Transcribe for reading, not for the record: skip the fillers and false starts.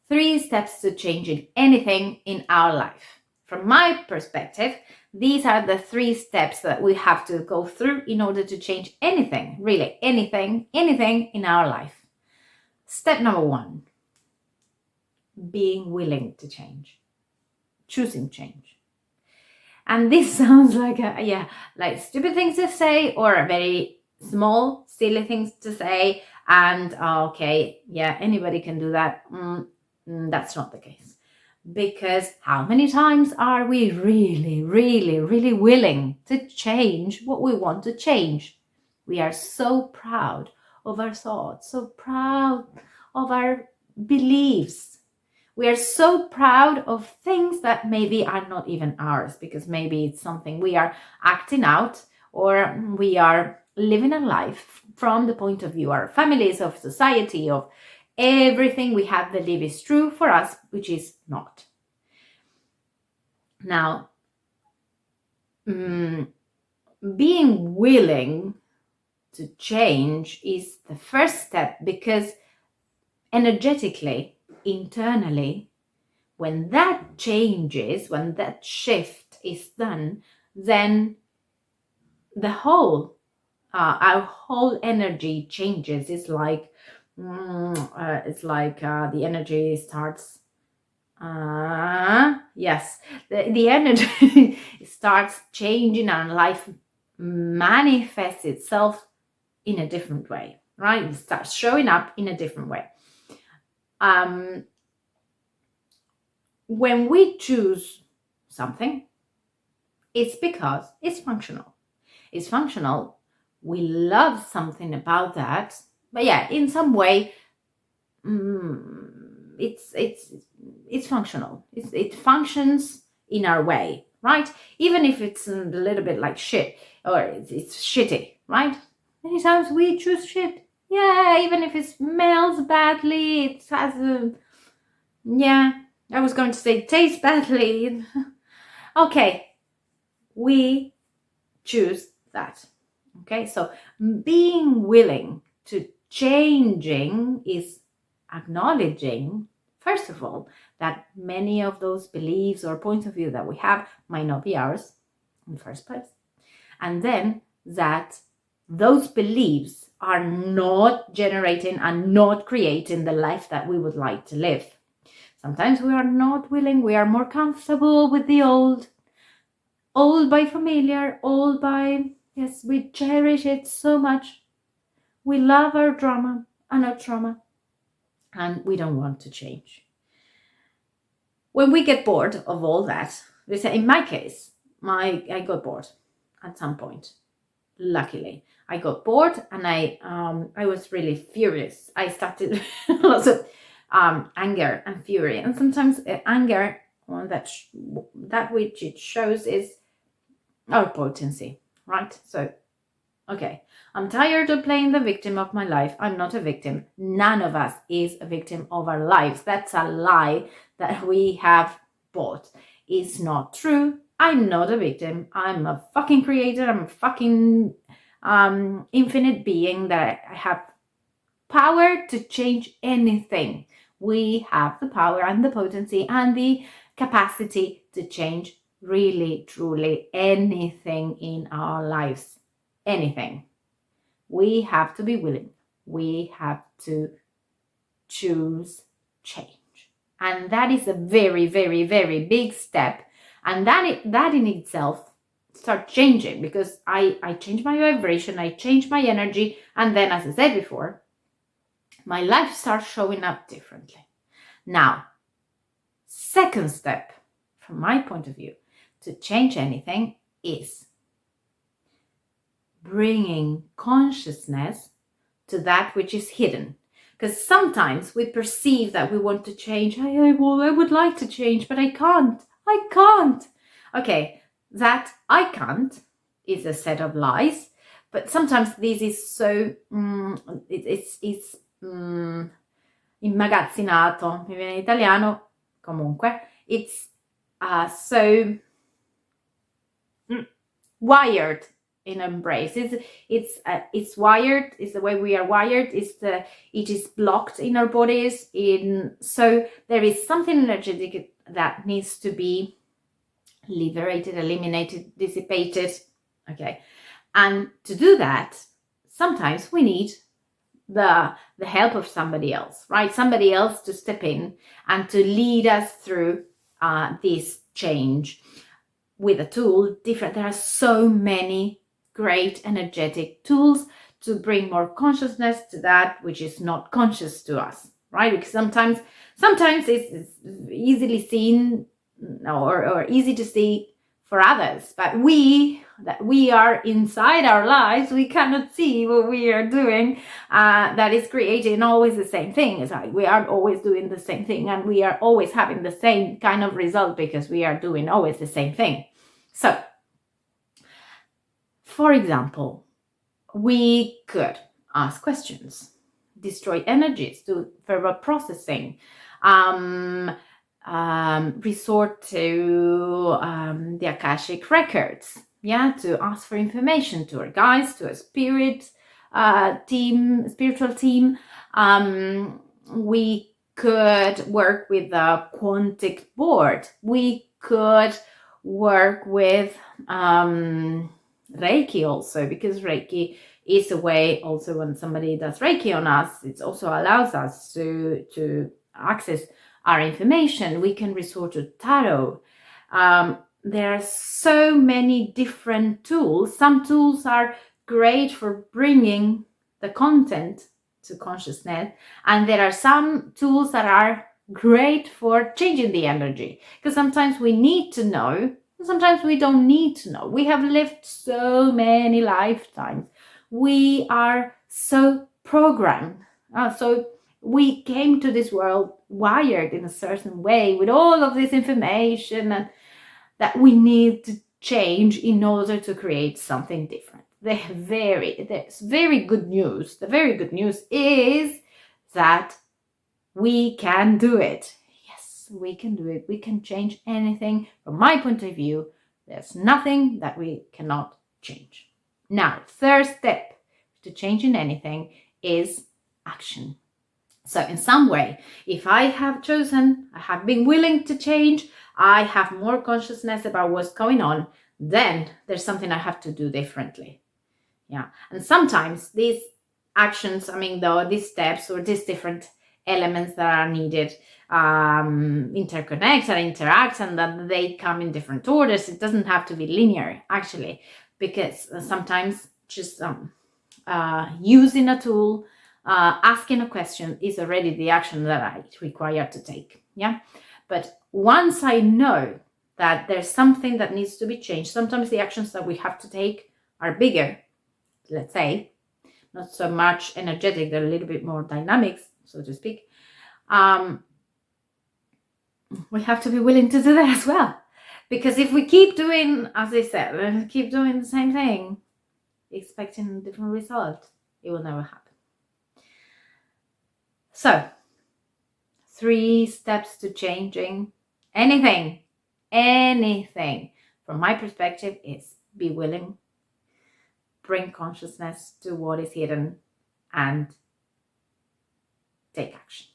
3 steps to changing anything in our life. From my perspective, these are the 3 steps that we have to go through in order to change anything, really anything in our life. Step number 1, being willing to change, choosing change. And this sounds like like stupid things to say, or a very small, silly things to say. And okay, yeah, anybody can do that. That's not the case. Because how many times are we really, really, really willing to change what we want to change? We are so proud of our thoughts, so proud of our beliefs. We are so proud of things that maybe are not even ours, because maybe it's something we are acting out, or we are living a life from the point of view, our families, of society, of everything we have believed is true for us, which is not. Now, being willing to change is the first step, because energetically, internally, when that changes, when that shift is done, then the whole, our whole energy changes. It's like the energy starts. Yes, the energy starts changing, and life manifests itself in a different way, right? It starts showing up in a different way. When we choose something, it's because it's functional. It's functional. We love something about that, but yeah, in some way, it's functional. It functions in our way, right? Even if it's a little bit like shit, or it's shitty, right? Many times we choose shit. Yeah, even if it smells badly, it has a, I was going to say tastes badly. Okay, we choose that. Okay, so being willing to changing is acknowledging, first of all, that many of those beliefs or points of view that we have might not be ours in the first place. And then that those beliefs are not generating and not creating the life that we would like to live. Sometimes we are not willing, we are more comfortable with the old by familiar, old by, yes, we cherish it so much. We love our drama and our trauma, and we don't want to change. When we get bored of all that, we say, in my case, I got bored at some point. Luckily, I got bored, and I was really furious. I started lots of anger and fury, and sometimes anger, that which it shows is our potency, right? So, okay, I'm tired of playing the victim of my life. I'm not a victim. None of us is a victim of our lives. That's a lie that we have bought. It's not true. I'm not a victim. I'm a fucking creator. I'm a fucking infinite being that I have power to change anything. We have the power and the potency and the capacity to change really, truly anything in our lives. Anything. We have to be willing. We have to choose change. And that is a very, very, very big step. And that in itself start changing, because I change my vibration, I change my energy, and then, as I said before, my life starts showing up differently. Now, second step, from my point of view, to change anything is bringing consciousness to that which is hidden. Because sometimes we perceive that we want to change. I would like to change, but I can't. Okay, that I can't is a set of lies. But sometimes this is so, it's immagazzinato, mi viene in italiano, comunque, it's so wired in embrace. It's wired. It's the way we are wired. It is blocked in our bodies. So there is something energetic that needs to be liberated, eliminated, dissipated. Okay, and to do that, sometimes we need the help of somebody else, right? Somebody else to step in and to lead us through this change with a tool. There are so many great energetic tools to bring more consciousness to that which is not conscious to us, right? Because sometimes it's easily seen or easy to see for others, but we are inside our lives, we cannot see what we are doing. That is creating always the same thing. It's like we are always doing the same thing, and we are always having the same kind of result because we are doing always the same thing. So, for example, we could ask questions, destroy energies, do verbal processing, resort to the Akashic records, to ask for information, to our guides, to a spiritual team. We could work with the quantic board. We could work with Reiki also, because Reiki is a way also when somebody does Reiki on us, it also allows us to access our information. We can resort to tarot. There are so many different tools. Some tools are great for bringing the content to consciousness, and there are some tools that are great for changing the energy, because sometimes we need to know, sometimes we don't need to know. We have lived so many lifetimes. We are so programmed. So we came to this world wired in a certain way with all of this information, and that we need to change in order to create something different. There's very good news. The very good news is that we can do it. Yes, we can do it. We can change anything. From my point of view, there's nothing that we cannot change. Now, third step to changing anything is action. So in some way, if I have chosen, I have been willing to change, I have more consciousness about what's going on, then there's something I have to do differently. Yeah. And sometimes these actions, these steps or these different elements that are needed interconnect and interact, and that they come in different orders. It doesn't have to be linear, actually, because sometimes just using a tool, asking a question is already the action that I require to take. Yeah. But once I know that there's something that needs to be changed, sometimes the actions that we have to take are bigger, let's say, not so much energetic, they're a little bit more dynamics, so to speak. We have to be willing to do that as well. Because if we keep doing, as I said, keep doing the same thing, expecting a different result, it will never happen. So, 3 steps to changing anything. From my perspective, is be willing, bring consciousness to what is hidden, and take action.